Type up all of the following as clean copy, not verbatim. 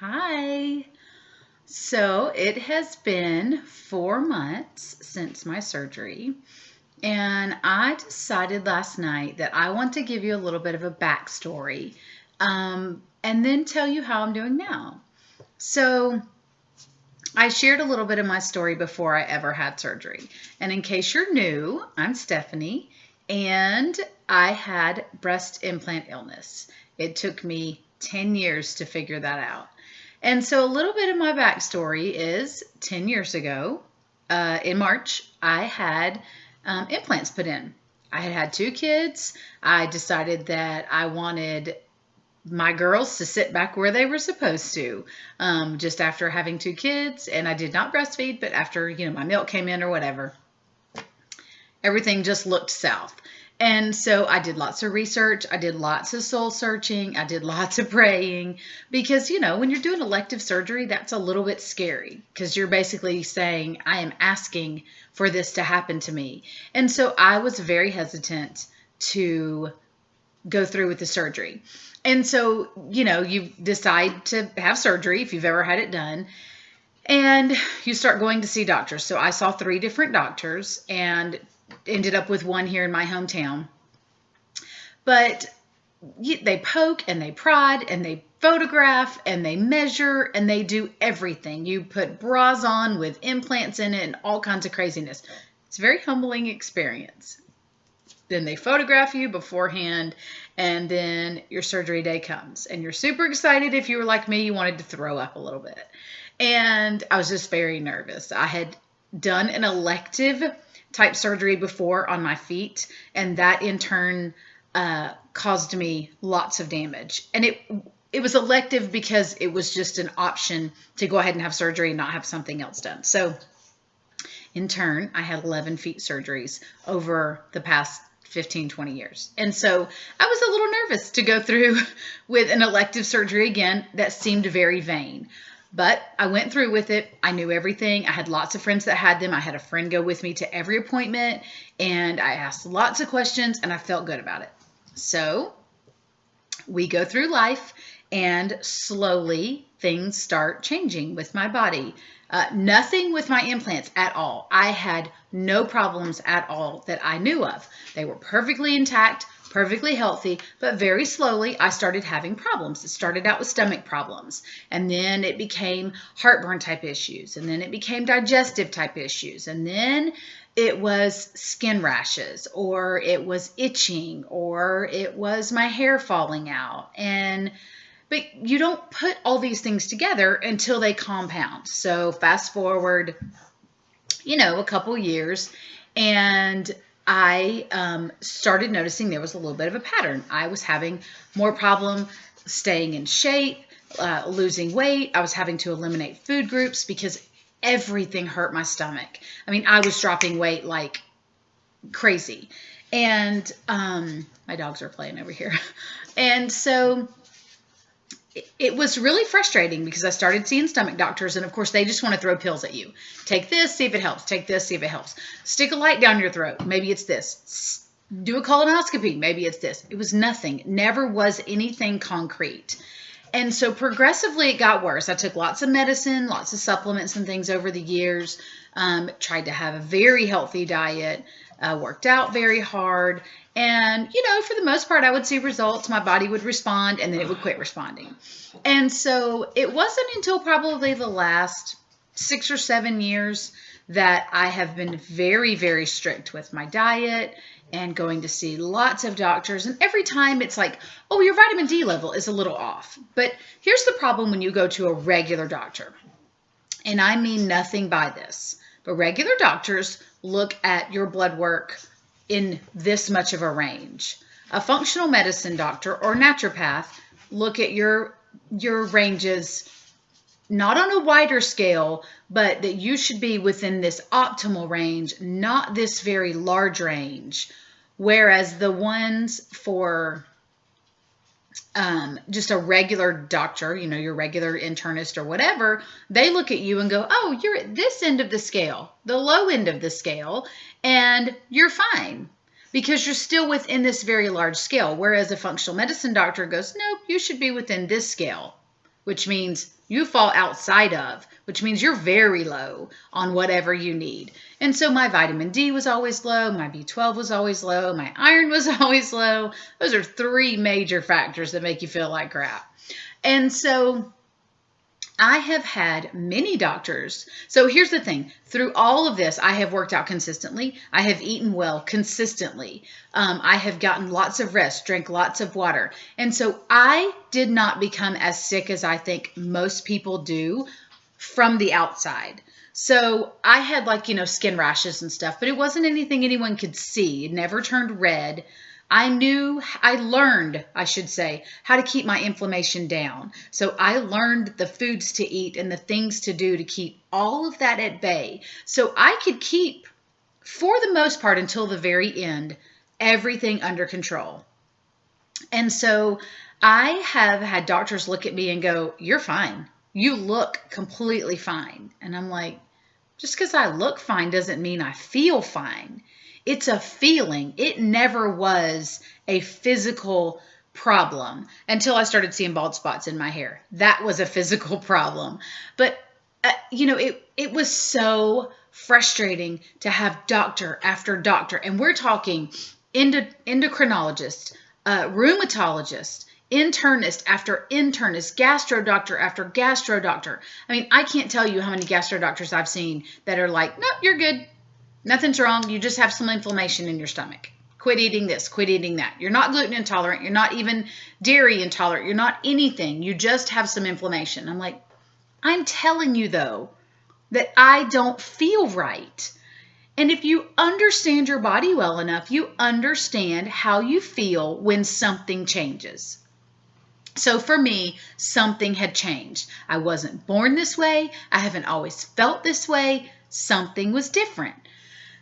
Hi. So it has been 4 months since my surgery, and I decided last night that I want to give you a little bit of a backstory and then tell you how I'm doing now. So I shared a little bit of my story before I ever had surgery. And in case you're new, I'm Stephanie, and I had breast implant illness. It took me 10 years to figure that out. And so a little bit of my backstory is 10 years ago, in March, I had implants put in. I had had 2 kids. I decided that I wanted my girls to sit back where they were supposed to, just after having 2 kids. And I did not breastfeed, but after, my milk came in or whatever, everything just looked south. And so I did lots of research. I did lots of soul searching. I did lots of praying because, when you're doing elective surgery, that's a little bit scary because you're basically saying, I am asking for this to happen to me. And so I was very hesitant to go through with the surgery. And so, you decide to have surgery if you've ever had it done. And you start going to see doctors. So I saw 3 different doctors and ended up with one here in my hometown. But they poke and they prod and they photograph and they measure and they do everything. You put bras on with implants in it and all kinds of craziness. It's a very humbling experience. Then they photograph you beforehand, and then your surgery day comes. And you're super excited. If you were like me, you wanted to throw up a little bit. And I was just very nervous. I had done an elective type surgery before on my feet, and that in turn caused me lots of damage. And it was elective because it was just an option to go ahead and have surgery and not have something else done. So in turn, I had 11 feet surgeries over the past 15, 20 years. And so I was a little nervous to go through with an elective surgery again that seemed very vain. But I went through with it. I knew everything. I had lots of friends that had them. I had a friend go with me to every appointment, and I asked lots of questions, and I felt good about it. So we go through life, and slowly things start changing with my body. Nothing with my implants at all. I had no problems at all that I knew of. They were perfectly intact, perfectly healthy, but very slowly I started having problems. It started out with stomach problems, and then it became heartburn type issues, and then it became digestive type issues, and then it was skin rashes, or it was itching, or it was my hair falling out. But you don't put all these things together until they compound. So fast forward, a couple years, and I started noticing there was a little bit of a pattern. I was having more problem staying in shape, losing weight. I was having to eliminate food groups because everything hurt my stomach. I mean, I was dropping weight like crazy. And my dogs are playing over here. And so it was really frustrating because I started seeing stomach doctors, and of course they just want to throw pills at you. Take this, see if it helps. Take this, see if it helps. Stick a light down your throat. Maybe it's this. Do a colonoscopy. Maybe it's this. It was nothing. Never was anything concrete. And so progressively it got worse. I took lots of medicine, lots of supplements and things over the years. Tried to have a very healthy diet. Worked out very hard. And, for the most part, I would see results. My body would respond, and then it would quit responding. And so it wasn't until probably the last 6 or 7 years that I have been very, very strict with my diet and going to see lots of doctors. And every time it's like, oh, your vitamin D level is a little off. But here's the problem when you go to a regular doctor. And I mean nothing by this. But regular doctors look at your blood work in this much of a range. A functional medicine doctor or naturopath look at your ranges not on a wider scale, but that you should be within this optimal range, not this very large range. Whereas the ones for just a regular doctor, your regular internist or whatever, they look at you and go, oh, you're at this end of the scale, the low end of the scale, and you're fine because you're still within this very large scale. Whereas a functional medicine doctor goes, nope, you should be within this scale. which means you fall outside of, which means you're very low on whatever you need. And so my vitamin D was always low, my B12 was always low, my iron was always low. Those are three major factors that make you feel like crap. And so I have had many doctors. So here's the thing. Through all of this, I have worked out consistently. I have eaten well consistently. I have gotten lots of rest, drank lots of water. And so I did not become as sick as I think most people do from the outside. So I had skin rashes and stuff, but it wasn't anything anyone could see. It never turned red. I learned, I should say, how to keep my inflammation down. So I learned the foods to eat and the things to do to keep all of that at bay. So I could keep, for the most part, until the very end, everything under control. And so I have had doctors look at me and go, "You're fine. You look completely fine." And I'm like, just because I look fine doesn't mean I feel fine. It's a feeling. It never was a physical problem until I started seeing bald spots in my hair. That was a physical problem. But, it was so frustrating to have doctor after doctor. And we're talking endocrinologist, rheumatologist, internist after internist, gastro doctor after gastro doctor. I mean, I can't tell you how many gastro doctors I've seen that are like, "Nope, you're good. Nothing's wrong. You just have some inflammation in your stomach. Quit eating this. Quit eating that. You're not gluten intolerant. You're not even dairy intolerant. You're not anything. You just have some inflammation." I'm like, I'm telling you, though, that I don't feel right. And if you understand your body well enough, you understand how you feel when something changes. So for me, something had changed. I wasn't born this way. I haven't always felt this way. Something was different.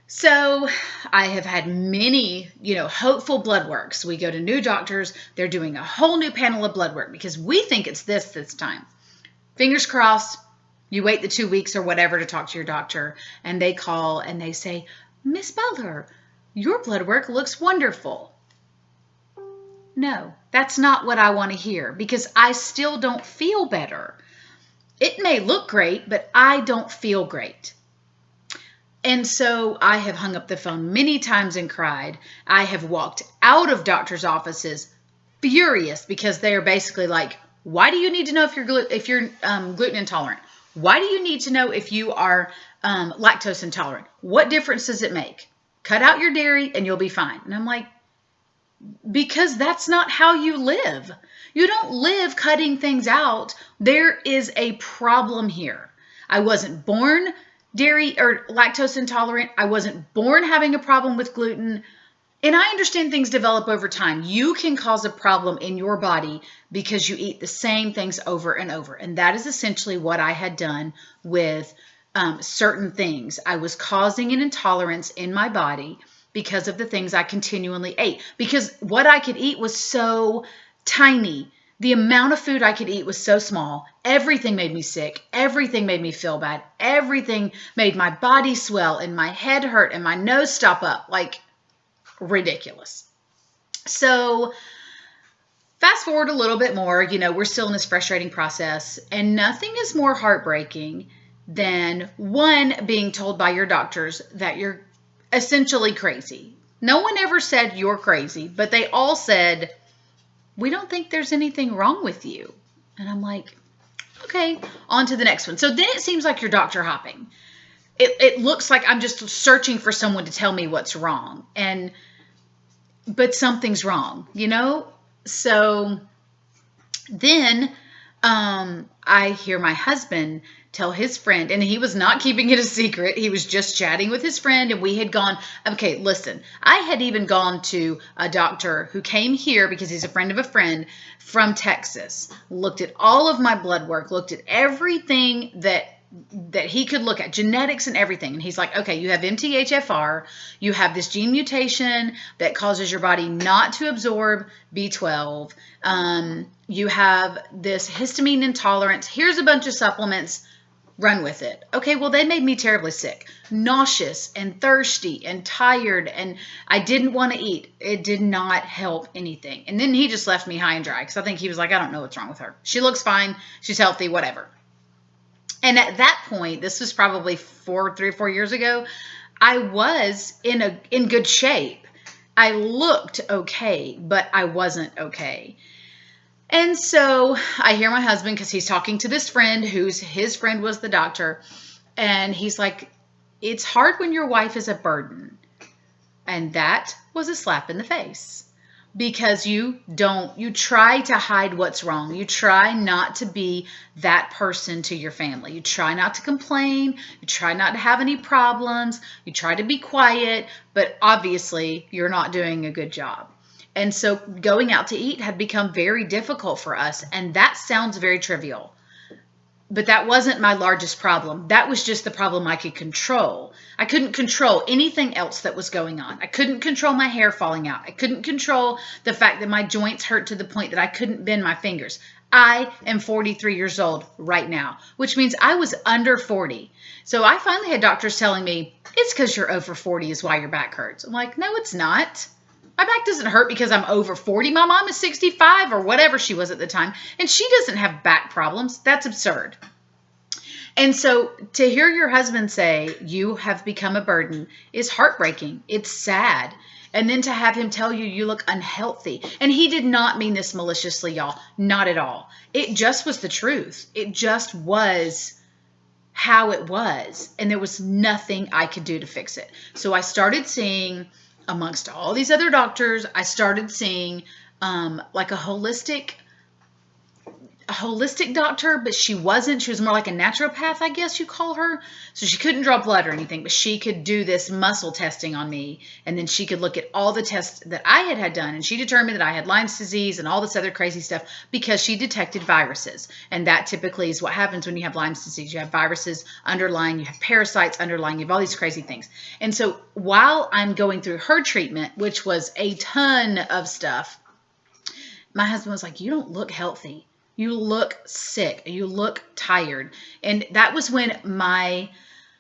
So I have had many, hopeful blood works. We go to new doctors. They're doing a whole new panel of blood work because we think it's this time. Fingers crossed. You wait the 2 weeks or whatever to talk to your doctor, and they call and they say, "Miss Butler, your blood work looks wonderful." No, that's not what I want to hear because I still don't feel better. It may look great, but I don't feel great. And so I have hung up the phone many times and cried. I have walked out of doctors' offices furious because they are basically like, "Why do you need to know if you're gluten intolerant? Why do you need to know if you are lactose intolerant? What difference does it make? Cut out your dairy and you'll be fine." And I'm like, because that's not how you live. You don't live cutting things out. There is a problem here. I wasn't born dairy or lactose intolerant. I wasn't born having a problem with gluten. And I understand things develop over time. You can cause a problem in your body because you eat the same things over and over. And that is essentially what I had done with certain things. I was causing an intolerance in my body because of the things I continually ate. Because what I could eat was so tiny. The amount of food I could eat was so small. Everything made me sick. Everything made me feel bad. Everything made my body swell and my head hurt and my nose stop up. Like, ridiculous. So fast forward a little bit more, we're still in this frustrating process, and nothing is more heartbreaking than one, being told by your doctors that you're essentially crazy. No one ever said you're crazy, but they all said, "We don't think there's anything wrong with you." And I'm like, okay, on to the next one. So then it seems like you're doctor hopping. It looks like I'm just searching for someone to tell me what's wrong. But something's wrong, So then I hear my husband tell his friend, and he was not keeping it a secret. He was just chatting with his friend, and we had gone, okay, listen, I had even gone to a doctor who came here because he's a friend of a friend from Texas, looked at all of my blood work, looked at everything that he could look at, genetics and everything. And he's like, okay, you have MTHFR, you have this gene mutation that causes your body not to absorb B12. You have this histamine intolerance. Here's a bunch of supplements. Run with it. Okay, well, they made me terribly sick, nauseous and thirsty and tired, and I didn't want to eat. It did not help anything. And then he just left me high and dry because I think he was like, I don't know what's wrong with her. She looks fine. She's healthy, whatever. And at that point, this was probably 3 or 4 years ago, I was in good shape. I looked okay, but I wasn't okay. And so I hear my husband, because he's talking to this friend his friend was the doctor. And he's like, it's hard when your wife is a burden. And that was a slap in the face, because you try to hide what's wrong. You try not to be that person to your family. You try not to complain. You try not to have any problems. You try to be quiet, but obviously you're not doing a good job. And so going out to eat had become very difficult for us. And that sounds very trivial, but that wasn't my largest problem. That was just the problem I could control. I couldn't control anything else that was going on. I couldn't control my hair falling out. I couldn't control the fact that my joints hurt to the point that I couldn't bend my fingers. I am 43 years old right now, which means I was under 40. So I finally had doctors telling me, it's because you're over 40 is why your back hurts. I'm like, no, it's not. My back doesn't hurt because I'm over 40. My mom is 65 or whatever she was at the time, and she doesn't have back problems. That's absurd. And so to hear your husband say you have become a burden is heartbreaking. It's sad. And then to have him tell you you look unhealthy. And he did not mean this maliciously, y'all. Not at all. It just was the truth. It just was how it was. And there was nothing I could do to fix it. So I started seeing, amongst all these other doctors, I started seeing like a holistic doctor, but she wasn't. She was more like a naturopath, I guess you call her. So she couldn't draw blood or anything, but she could do this muscle testing on me. And then she could look at all the tests that I had done. And she determined that I had Lyme's disease and all this other crazy stuff because she detected viruses. And that typically is what happens when you have Lyme's disease. You have viruses underlying, you have parasites underlying, you have all these crazy things. And so while I'm going through her treatment, which was a ton of stuff, my husband was like, you don't look healthy. You look sick. You look tired. And that was when my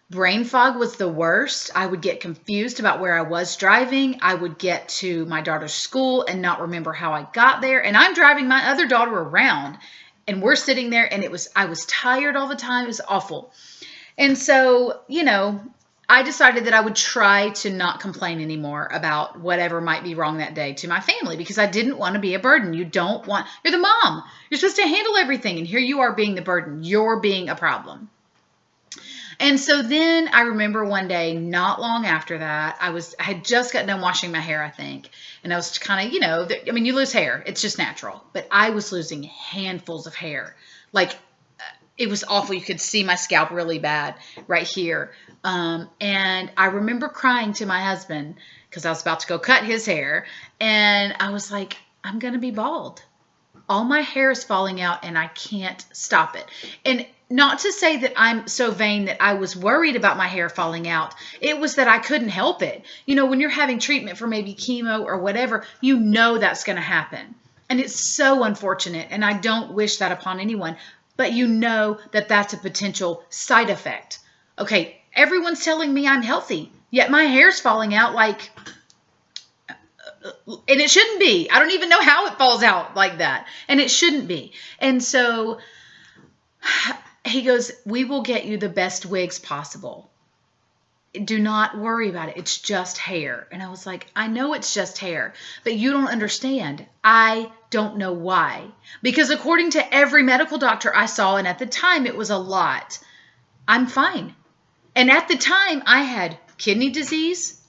brain fog was the worst. I would get confused about where I was driving. I would get to my daughter's school and not remember how I got there. And I'm driving my other daughter around, and we're sitting there, and I was tired all the time. It was awful. And so, I decided that I would try to not complain anymore about whatever might be wrong that day to my family, because I didn't want to be a burden. You're the mom. You're supposed to handle everything. And here you are being the burden. You're being a problem. And so then I remember one day, not long after that, I had just gotten done washing my hair, I think. And I was kind of, you lose hair. It's just natural. But I was losing handfuls of hair. Like, it was awful. You could see my scalp really bad right here. And I remember crying to my husband because I was about to go cut his hair. And I was like, I'm going to be bald. All my hair is falling out and I can't stop it. And not to say that I'm so vain that I was worried about my hair falling out. It was that I couldn't help it. When you're having treatment for maybe chemo or whatever, that's going to happen. And it's so unfortunate. And I don't wish that upon anyone. But that that's a potential side effect. Okay, everyone's telling me I'm healthy, yet my hair's falling out and it shouldn't be. I don't even know how it falls out like that. And it shouldn't be. And so he goes, we will get you the best wigs possible. Do not worry about it. It's just hair. And I was like, I know it's just hair, but you don't understand. I don't know why. Because according to every medical doctor I saw, and at the time it was a lot, I'm fine. And at the time I had kidney disease.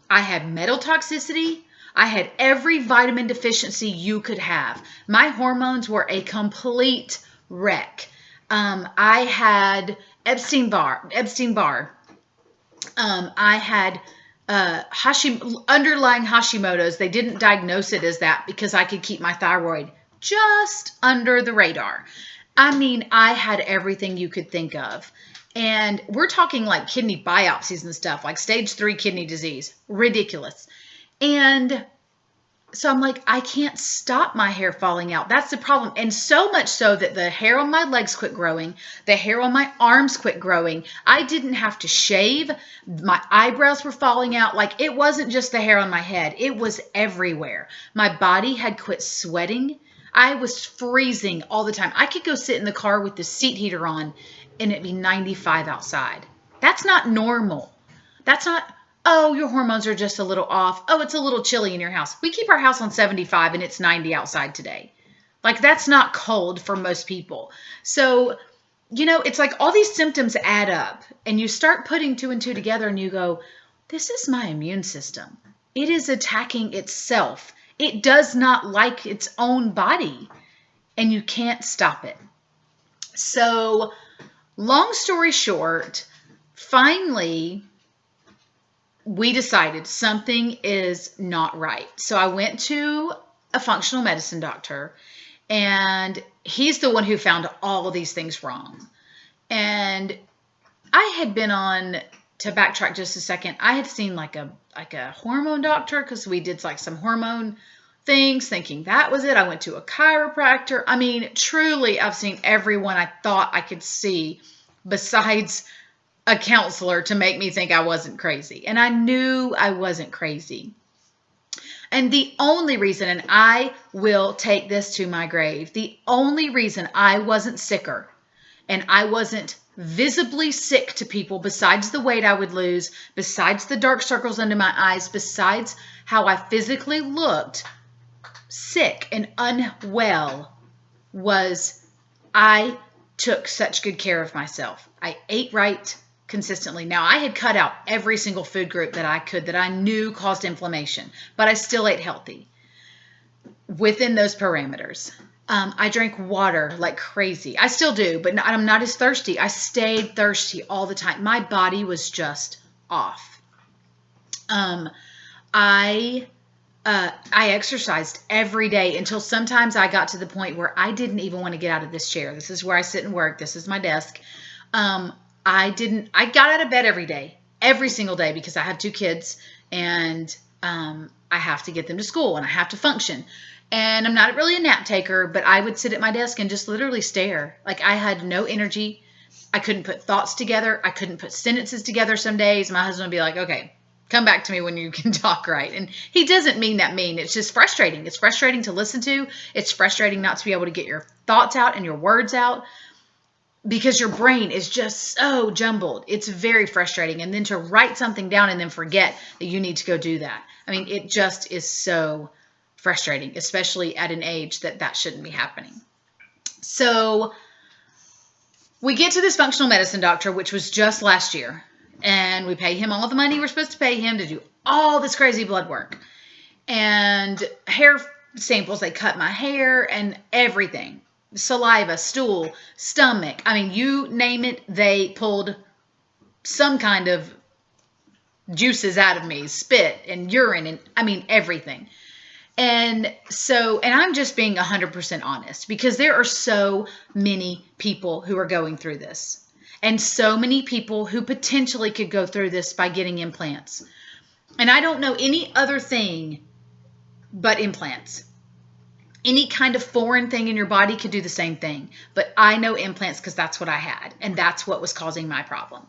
I had metal toxicity. I had every vitamin deficiency you could have. My hormones were a complete wreck. I had Epstein-Barr. I had underlying Hashimoto's. They didn't diagnose it as that because I could keep my thyroid just under the radar. I had everything you could think of. And we're talking like kidney biopsies and stuff, like stage 3 kidney disease. Ridiculous. And So I'm like, I can't stop my hair falling out. That's the problem. And so much so that the hair on my legs quit growing. The hair on my arms quit growing. I didn't have to shave. My eyebrows were falling out. Like, it wasn't just the hair on my head. It was everywhere. My body had quit sweating. I was freezing all the time. I could go sit in the car with the seat heater on and it'd be 95 outside. That's not normal. That's not, oh, your hormones are just a little off. Oh, it's a little chilly in your house. We keep our house on 75 and it's 90 outside today. Like, that's not cold for most people. So, it's like all these symptoms add up and you start putting two and two together and you go, this is my immune system. It is attacking itself. It does not like its own body and you can't stop it. So, long story short, finally, we decided something is not right. So I went to a functional medicine doctor, and he's the one who found all of these things wrong. And I had been on, to backtrack just a second, I had seen like a hormone doctor because we did like some hormone things, thinking that was it. I went to a chiropractor. I mean, truly, I've seen everyone I thought I could see besides a counselor to make me think I wasn't crazy. And I knew I wasn't crazy. And the only reason, and I will take this to my grave, the only reason I wasn't sicker and I wasn't visibly sick to people, besides the weight I would lose, besides the dark circles under my eyes, besides how I physically looked sick and unwell, was I took such good care of myself. I ate right consistently. Now, I had cut out every single food group that I could that I knew caused inflammation, but I still ate healthy within those parameters. I drank water like crazy. I still do, but I'm not as thirsty. I stayed thirsty all the time. My body was just off. I exercised every day until sometimes I got to the point where I didn't even want to get out of this chair. This is where I sit and work. This is my desk. I got out of bed every day, every single day, because I have 2 kids and I have to get them to school and I have to function. And I'm not really a nap taker, but I would sit at my desk and just literally stare. Like, I had no energy. I couldn't put thoughts together. I couldn't put sentences together some days. My husband would be like, okay, come back to me when you can talk right. And he doesn't mean that mean. It's just frustrating. It's frustrating to listen to. It's frustrating not to be able to get your thoughts out and your words out, because your brain is just so jumbled. It's very frustrating. And then to write something down and then forget that you need to go do that. I mean, it just is so frustrating, especially at an age that shouldn't be happening. So we get to this functional medicine doctor, which was just last year, and we pay him all the money we're supposed to pay him to do all this crazy blood work and hair samples. They cut my hair and everything. Saliva, stool, stomach. I mean, you name it, they pulled some kind of juices out of me, spit and urine, and I mean, everything. And I'm just being 100% honest, because there are so many people who are going through this, and so many people who potentially could go through this by getting implants. And I don't know any other thing but implants. Any kind of foreign thing in your body could do the same thing. But I know implants because that's what I had. And that's what was causing my problem.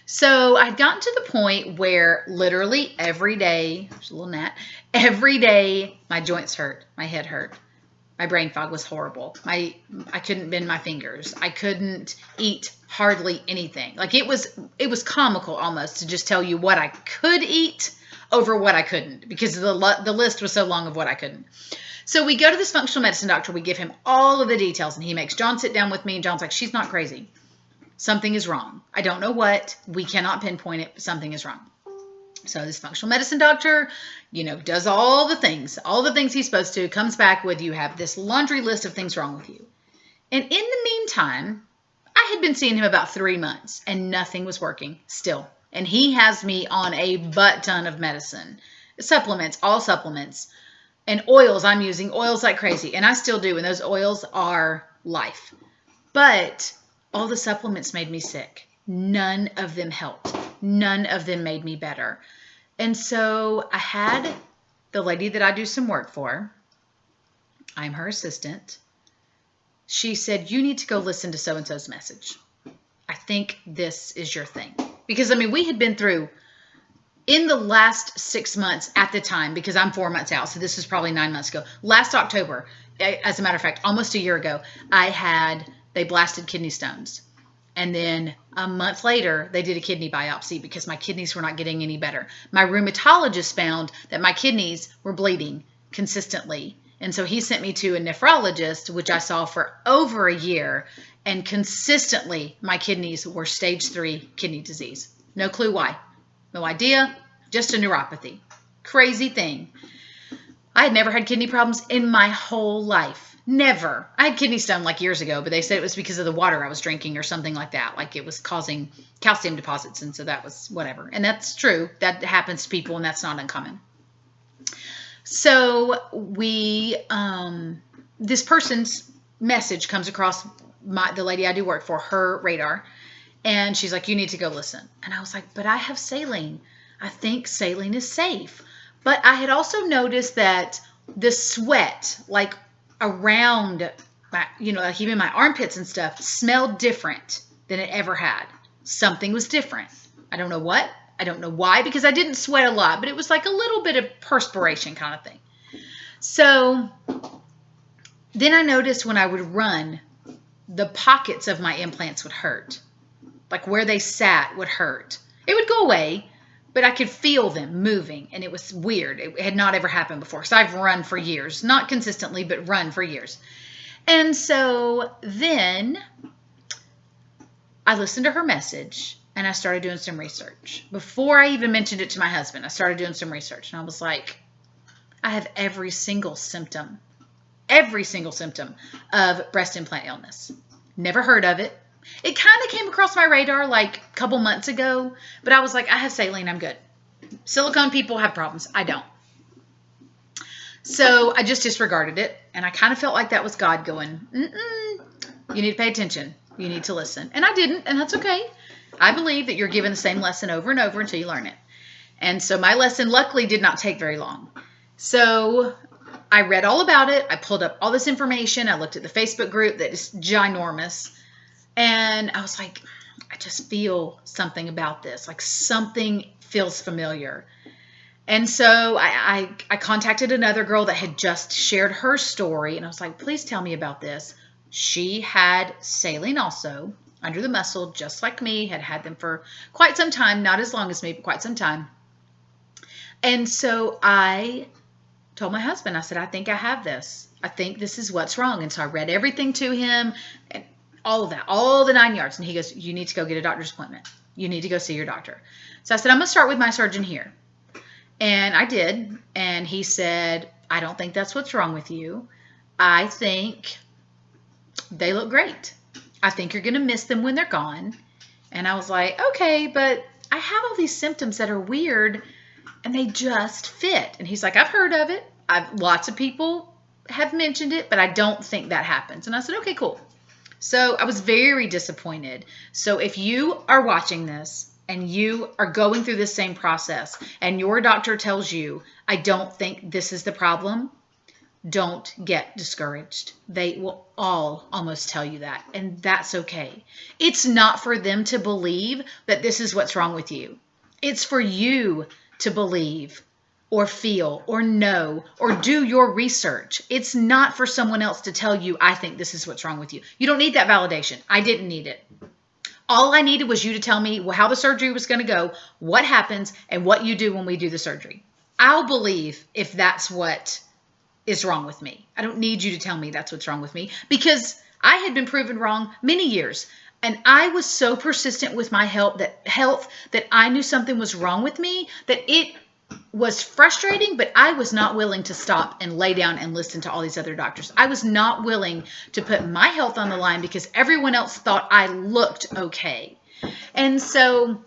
So I'd gotten to the point where literally every day, there's a little gnat, every day my joints hurt, my head hurt. My brain fog was horrible. I couldn't bend my fingers. I couldn't eat hardly anything. Like, it was comical almost to just tell you what I could eat over what I couldn't, because the list was so long of what I couldn't. So we go to this functional medicine doctor. We give him all of the details, and he makes John sit down with me. And John's like, she's not crazy. Something is wrong. I don't know what. We cannot pinpoint it, but something is wrong. So this functional medicine doctor, does all the things he's supposed to, comes back with, you have this laundry list of things wrong with you. And in the meantime, I had been seeing him about 3 months, and nothing was working still. And he has me on a butt ton of medicine, supplements, all supplements. And oils, I'm using oils like crazy. And I still do. And those oils are life. But all the supplements made me sick. None of them helped. None of them made me better. And so I had the lady that I do some work for, I'm her assistant, she said, you need to go listen to so-and-so's message. I think this is your thing. Because, I mean, we had been through, in the last 6 months at the time, because I'm 4 months out, so this was probably 9 months ago. Last October, as a matter of fact, almost a year ago, they blasted kidney stones. And then a month later, they did a kidney biopsy because my kidneys were not getting any better. My rheumatologist found that my kidneys were bleeding consistently. And so he sent me to a nephrologist, which I saw for over a year. And consistently, my kidneys were stage 3 kidney disease. No clue why. No idea. Just a neuropathy. Crazy thing. I had never had kidney problems in my whole life. Never. I had kidney stone like years ago, but they said it was because of the water I was drinking or something like that. Like it was causing calcium deposits. And so that was whatever. And that's true. That happens to people and that's not uncommon. So this person's message comes across the lady I do work for, her radar. And she's like, you need to go listen. And I was like, but I have saline. I think saline is safe. But I had also noticed that the sweat, like around, like even my armpits and stuff, smelled different than it ever had. Something was different. I don't know what. I don't know why, because I didn't sweat a lot, but it was like a little bit of perspiration kind of thing. So then I noticed when I would run, the pockets of my implants would hurt. Like where they sat would hurt. It would go away, but I could feel them moving, and it was weird. It had not ever happened before, because I've run for years. Not consistently, but run for years. And so then I listened to her message, and I started doing some research. Before I even mentioned it to my husband, I started doing some research, and I was like, I have every single symptom of breast implant illness. Never heard of it. It kind of came across my radar like a couple months ago, but I was like, I have saline, I'm good. Silicone people have problems. I don't. So I just disregarded it, and I kind of felt like that was God going, you need to pay attention. You need to listen. And I didn't, and that's okay. I believe that you're given the same lesson over and over until you learn it. And so my lesson luckily did not take very long. So I read all about it. I pulled up all this information. I looked at the Facebook group that is ginormous. And I was like, I just feel something about this. Like something feels familiar. And so I contacted another girl that had just shared her story. And I was like, please tell me about this. She had saline also under the muscle, just like me, had them for quite some time. Not as long as me, but quite some time. And so I told my husband, I said, I think I have this. I think this is what's wrong. And so I read everything to him and all of that, all the 9 yards. And he goes, you need to go get a doctor's appointment. You need to go see your doctor. So I said, I'm going to start with my surgeon here. And I did. And he said, I don't think that's what's wrong with you. I think they look great. I think you're going to miss them when they're gone. And I was like, okay, but I have all these symptoms that are weird and they just fit. And he's like, I've heard of it. Lots of people have mentioned it, but I don't think that happens. And I said, okay, cool. So I was very disappointed. So if you are watching this and you are going through this same process and your doctor tells you, I don't think this is the problem, don't get discouraged. They will all almost tell you that, and that's okay. It's not for them to believe that this is what's wrong with you. It's for you to believe or feel or know or do your research. It's not for someone else to tell you, I think this is what's wrong with you. You don't need that validation. I didn't need it. All I needed was you to tell me how the surgery was going to go, what happens, and what you do when we do the surgery. I'll believe if that's what is wrong with me. I don't need you to tell me that's what's wrong with me, because I had been proven wrong many years. And I was so persistent with my health that I knew something was wrong with me, that it was frustrating, but I was not willing to stop and lay down and listen to all these other doctors. I was not willing to put my health on the line because everyone else thought I looked okay. And so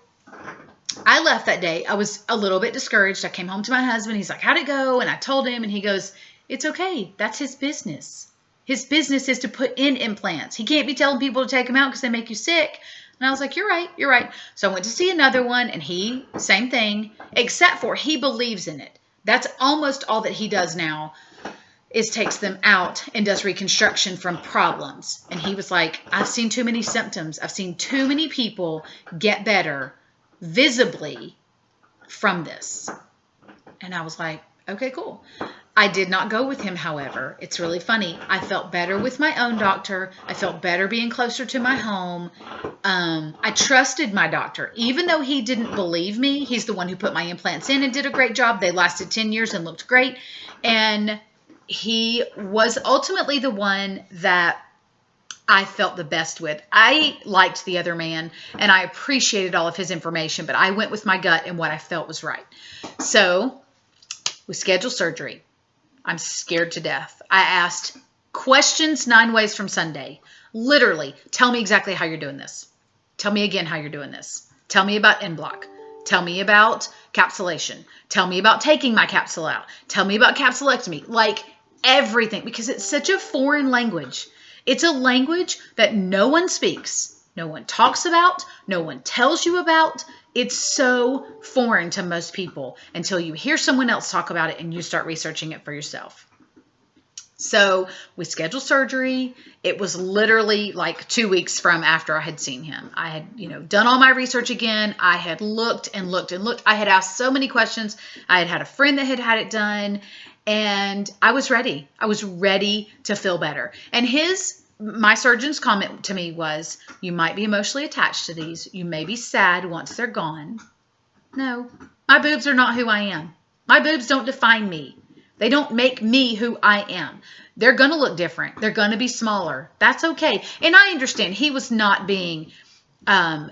I left that day. I was a little bit discouraged. I came home to my husband. He's like, how'd it go? And I told him, and he goes, it's okay. That's his business. His business is to put in implants. He can't be telling people to take them out because they make you sick. And I was like, you're right. So I went to see another one, and he, same thing, except for he believes in it. That's almost all that he does now, is takes them out and does reconstruction from problems. And he was like, I've seen too many symptoms. I've seen too many people get better visibly from this. And I was like, okay, cool. I did not go with him, however. It's really funny. I felt better with my own doctor. I felt better being closer to my home. I trusted my doctor. Even though he didn't believe me, he's the one who put my implants in and did a great job. They lasted 10 years and looked great. And he was ultimately the one that I felt the best with. I liked the other man and I appreciated all of his information, but I went with my gut and what I felt was right. So we scheduled surgery. I'm scared to death. I asked questions 9 ways from Sunday. Literally, tell me exactly how you're doing this. Tell me again how you're doing this. Tell me about en bloc. Tell me about capsulation. Tell me about taking my capsule out. Tell me about capsulectomy. Like everything, because it's such a foreign language. It's a language that no one speaks, no one talks about, no one tells you about. It's so foreign to most people until you hear someone else talk about it and you start researching it for yourself. So we scheduled surgery. It was literally like 2 weeks from after I had seen him. I had, done all my research again. I had looked and looked and looked. I had asked so many questions. I had a friend that had had it done. And I was ready. I was ready to feel better. And my surgeon's comment to me was, you might be emotionally attached to these. You may be sad once they're gone. No, my boobs are not who I am. My boobs don't define me. They don't make me who I am. They're going to look different. They're going to be smaller. That's okay. And I understand he was not being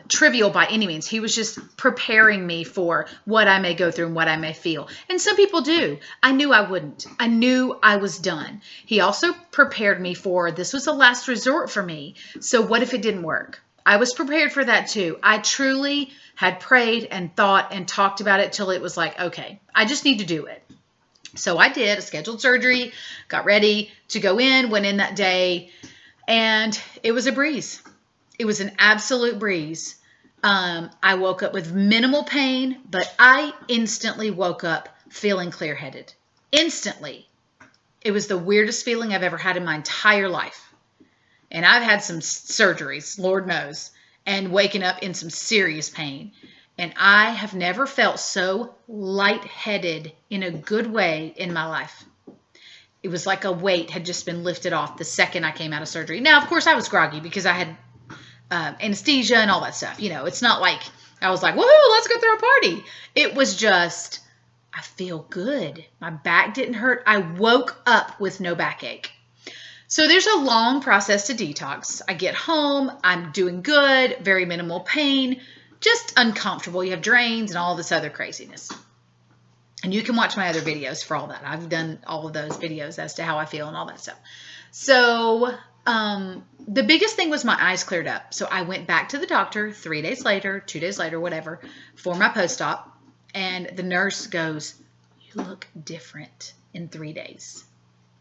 trivial by any means. He was just preparing me for what I may go through and what I may feel. And some people do. I knew I wouldn't. I knew I was done. He also prepared me for this was a last resort for me. So what if it didn't work? I was prepared for that too. I truly had prayed and thought and talked about it till it was like, okay, I just need to do it. So I did a scheduled surgery, got ready to go in, went in that day, and it was a breeze. It was an absolute breeze. I woke up with minimal pain, but I instantly woke up feeling clear-headed. Instantly. It was the weirdest feeling I've ever had in my entire life. And I've had some surgeries, Lord knows, and waking up in some serious pain. And I have never felt so lightheaded in a good way in my life. It was like a weight had just been lifted off the second I came out of surgery. Now, of course, I was groggy because I had anesthesia and all that stuff. It's not like I was like, woohoo, let's go throw a party. It was just, I feel good. My back didn't hurt. I woke up with no backache. So there's a long process to detox. I get home. I'm doing good. Very minimal pain. Just uncomfortable. You have drains and all this other craziness. And you can watch my other videos for all that. I've done all of those videos as to how I feel and all that stuff. So the biggest thing was my eyes cleared up. So I went back to the doctor 3 days later, 2 days later, whatever, for my post-op. And the nurse goes, you look different in 3 days.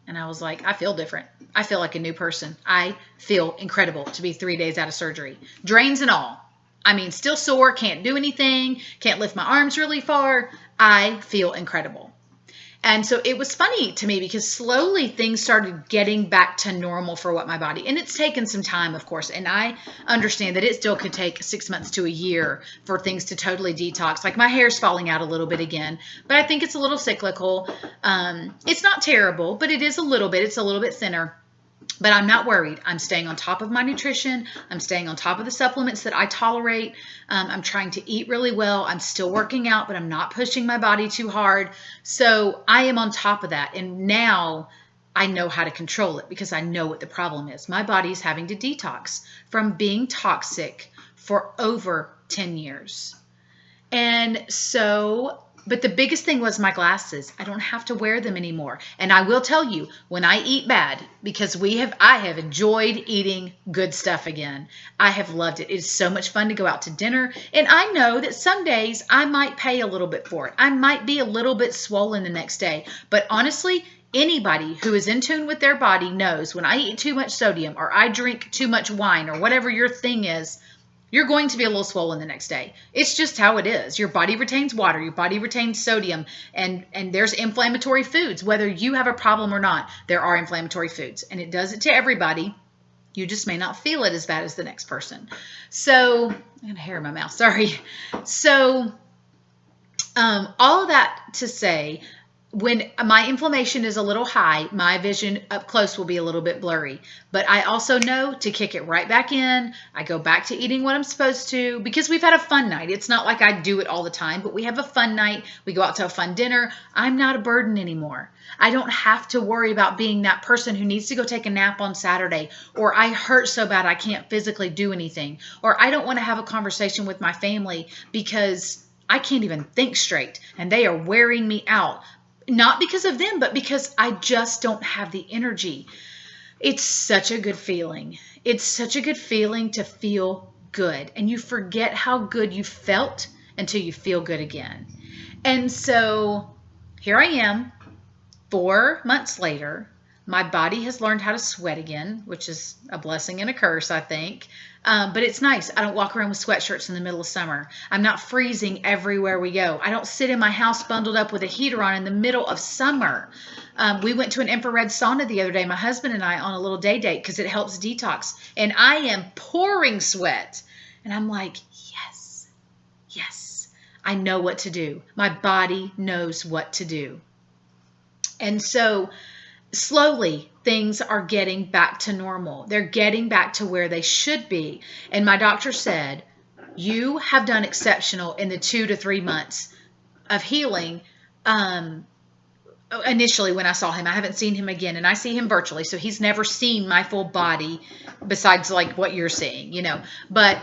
And I was like, I feel different. I feel like a new person. I feel incredible to be 3 days out of surgery. Drains and all. I mean, still sore, can't do anything, can't lift my arms really far. I feel incredible. And so it was funny to me because slowly things started getting back to normal for what my body, and it's taken some time, of course. And I understand that it still could take 6 months to a year for things to totally detox. Like my hair's falling out a little bit again, but I think it's a little cyclical. It's not terrible, but it is a little bit. It's a little bit thinner. But I'm not worried. I'm staying on top of my nutrition. I'm staying on top of the supplements that I tolerate. I'm trying to eat really well. I'm still working out, but I'm not pushing my body too hard. So I am on top of that. And now I know how to control it because I know what the problem is. My body is having to detox from being toxic for over 10 years. And so, but the biggest thing was my glasses. I don't have to wear them anymore. And I will tell you, when I eat bad, because I have enjoyed eating good stuff again. I have loved it. It is so much fun to go out to dinner. And I know that some days I might pay a little bit for it. I might be a little bit swollen the next day. But honestly, anybody who is in tune with their body knows when I eat too much sodium or I drink too much wine or whatever your thing is, You're going to be a little swollen the next day. It's just how it is. Your body retains water. Your body retains sodium. And there's inflammatory foods. Whether you have a problem or not, there are inflammatory foods. And it does it to everybody. You just may not feel it as bad as the next person. So, I got hair in my mouth. Sorry. So, all of that to say, when my inflammation is a little high, my vision up close will be a little bit blurry. But I also know to kick it right back in. I go back to eating what I'm supposed to because we've had a fun night. It's not like I do it all the time, but we have a fun night. We go out to a fun dinner. I'm not a burden anymore. I don't have to worry about being that person who needs to go take a nap on Saturday, or I hurt so bad I can't physically do anything, or I don't want to have a conversation with my family because I can't even think straight and they are wearing me out. Not because of them, but because I just don't have the energy. It's such a good feeling. It's such a good feeling to feel good. And you forget how good you felt until you feel good again. And so here I am, 4 months later. My body has learned how to sweat again, which is a blessing and a curse, I think. But it's nice. I don't walk around with sweatshirts in the middle of summer. I'm not freezing everywhere we go. I don't sit in my house bundled up with a heater on in the middle of summer. We went to an infrared sauna the other day, my husband and I, on a little day date because it helps detox. And I am pouring sweat. And I'm like, yes, yes, I know what to do. My body knows what to do. And so slowly, things are getting back to normal. They're getting back to where they should be. And my doctor said, you have done exceptional in the 2 to 3 months of healing. Initially, when I saw him, I haven't seen him again, and I see him virtually. So he's never seen my full body besides like what you're seeing, you know, but,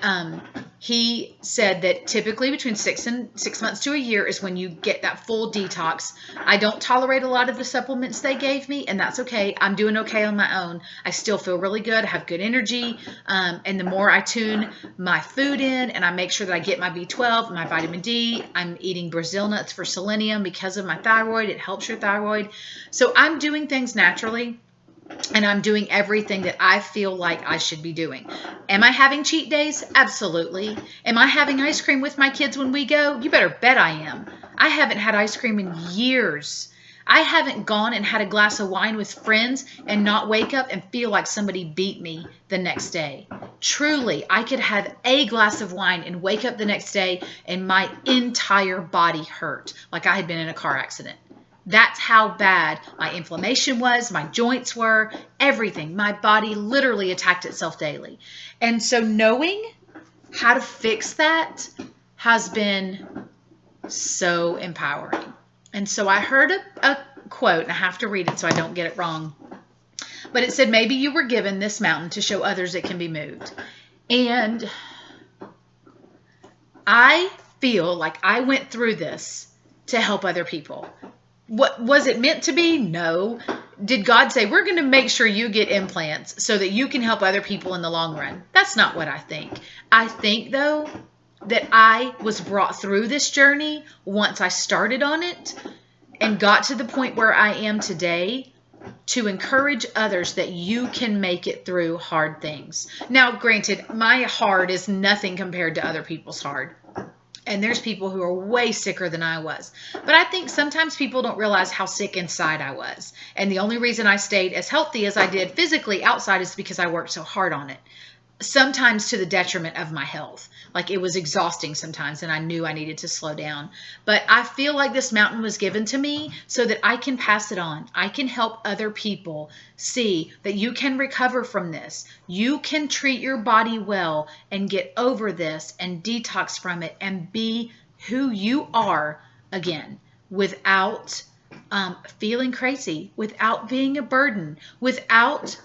he said that typically between 6 months to a year is when you get that full detox. I don't tolerate a lot of the supplements they gave me, and that's okay. I'm doing okay on my own. I still feel really good. I have good energy. And the more I tune my food in and I make sure that I get my B12, my vitamin D, I'm eating Brazil nuts for selenium because of my thyroid. It helps your thyroid. So I'm doing things naturally. And I'm doing everything that I feel like I should be doing. Am I having cheat days? Absolutely. Am I having ice cream with my kids when we go? You better bet I am. I haven't had ice cream in years. I haven't gone and had a glass of wine with friends and not wake up and feel like somebody beat me the next day. Truly, I could have a glass of wine and wake up the next day and my entire body hurt like I had been in a car accident. That's how bad my inflammation was, my joints were, everything. My body literally attacked itself daily. And so knowing how to fix that has been so empowering. And so I heard a quote, and I have to read it so I don't get it wrong. But it said, maybe you were given this mountain to show others it can be moved. And I feel like I went through this to help other people. What was it meant to be? No. Did God say, we're going to make sure you get implants so that you can help other people in the long run? That's not what I think. I think, though, that I was brought through this journey once I started on it and got to the point where I am today to encourage others that you can make it through hard things. Now, granted, my hard is nothing compared to other people's hard. And there's people who are way sicker than I was. But I think sometimes people don't realize how sick inside I was. And the only reason I stayed as healthy as I did physically outside is because I worked so hard on it. Sometimes to the detriment of my health. Like it was exhausting sometimes and I knew I needed to slow down. But I feel like this mountain was given to me so that I can pass it on. I can help other people see that you can recover from this. You can treat your body well and get over this and detox from it and be who you are again without feeling crazy, without being a burden, without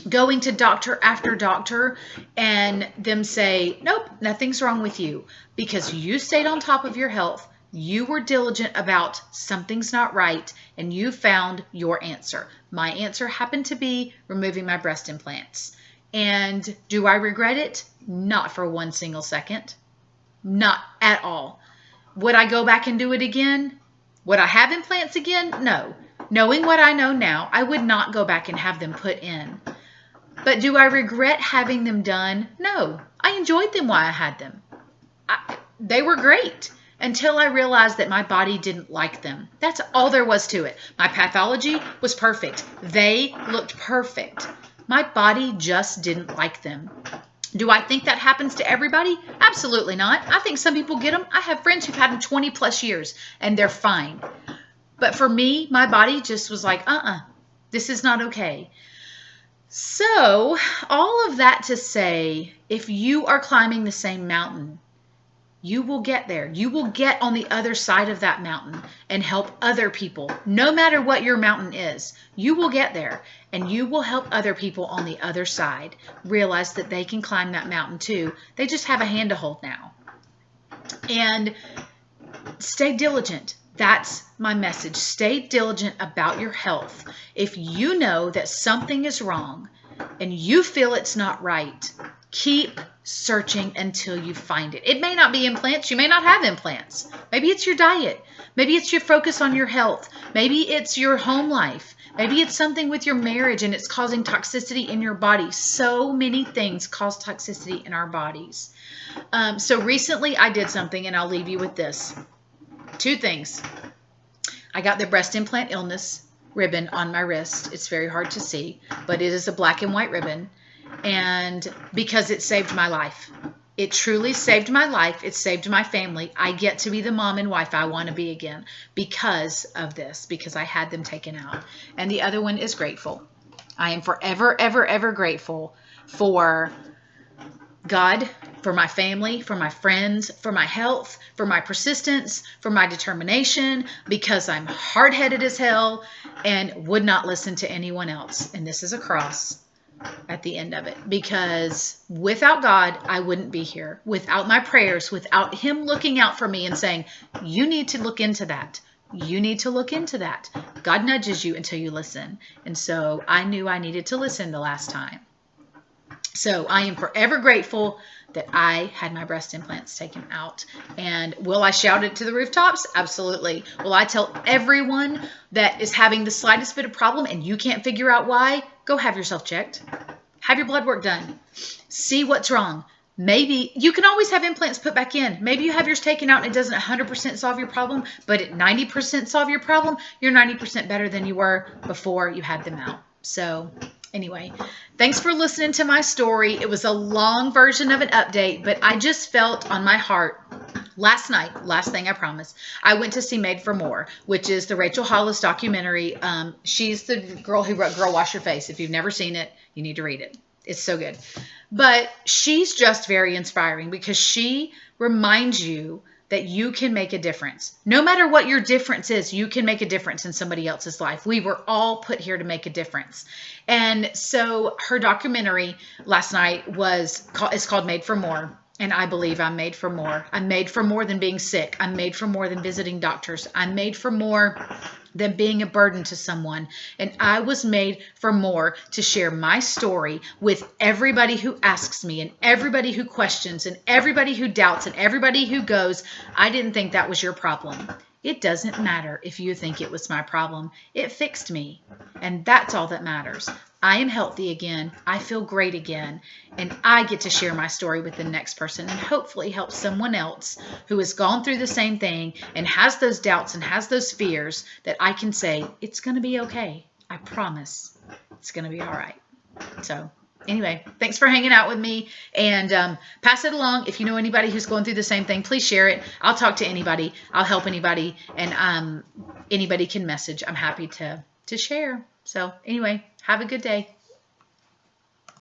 going to doctor after doctor and them say, nope, nothing's wrong with you because you stayed on top of your health. You were diligent about something's not right and you found your answer. My answer happened to be removing my breast implants. And do I regret it? Not for one single second. Not at all. Would I go back and do it again? Would I have implants again? No. Knowing what I know now, I would not go back and have them put in. But do I regret having them done? No. I enjoyed them while I had them. They were great until I realized that my body didn't like them. That's all there was to it. My pathology was perfect. They looked perfect. My body just didn't like them. Do I think that happens to everybody? Absolutely not. I think some people get them. I have friends who've had them 20 plus years and they're fine. But for me, my body just was like, this is not okay. So all of that to say, if you are climbing the same mountain, you will get there. You will get on the other side of that mountain and help other people. No matter what your mountain is, you will get there and you will help other people on the other side realize that they can climb that mountain too. They just have a hand to hold now. And stay diligent. That's my message. Stay diligent about your health. If you know that something is wrong and you feel it's not right, keep searching until you find it. It may not be implants. You may not have implants. Maybe it's your diet. Maybe it's your focus on your health. Maybe it's your home life. Maybe it's something with your marriage and it's causing toxicity in your body. So many things cause toxicity in our bodies. So recently I did something, and I'll leave you with this. 2 things. I got the Breast Implant Illness ribbon on my wrist. It's very hard to see, but it is a black and white ribbon. And because it saved my life. It truly saved my life. It saved my family. I get to be the mom and wife I want to be again because of this, because I had them taken out. And the other one is grateful. I am forever, ever, ever grateful for God, for my family, for my friends, for my health, for my persistence, for my determination, because I'm hard-headed as hell and would not listen to anyone else. And this is a cross at the end of it, because without God, I wouldn't be here. Without my prayers, without him looking out for me and saying, you need to look into that. You need to look into that. God nudges you until you listen. And so I knew I needed to listen the last time. So I am forever grateful that I had my breast implants taken out. And will I shout it to the rooftops? Absolutely. Will I tell everyone that is having the slightest bit of problem and you can't figure out why? Go have yourself checked. Have your blood work done. See what's wrong. Maybe you can always have implants put back in. Maybe you have yours taken out and it doesn't 100% solve your problem, but at 90% solve your problem, you're 90% better than you were before you had them out. So anyway, thanks for listening to my story. It was a long version of an update, but I just felt on my heart last night, last thing I promise, I went to see Made for More, which is the Rachel Hollis documentary. She's the girl who wrote Girl Wash Your Face. If you've never seen it, you need to read it. It's so good. But she's just very inspiring because she reminds you that you can make a difference. No matter what your difference is, you can make a difference in somebody else's life. We were all put here to make a difference. And so her documentary last night is called Made for More. And I believe I'm made for more. I'm made for more than being sick. I'm made for more than visiting doctors. I'm made for more than being a burden to someone. And I was made for more to share my story with everybody who asks me and everybody who questions and everybody who doubts and everybody who goes, I didn't think that was your problem. It doesn't matter if you think it was my problem. It fixed me. And that's all that matters. I am healthy again. I feel great again. And I get to share my story with the next person and hopefully help someone else who has gone through the same thing and has those doubts and has those fears that I can say, it's going to be okay. I promise it's going to be all right. So anyway, thanks for hanging out with me, and pass it along. If you know anybody who's going through the same thing, please share it. I'll talk to anybody. I'll help anybody, and anybody can message. I'm happy to share. So anyway, have a good day.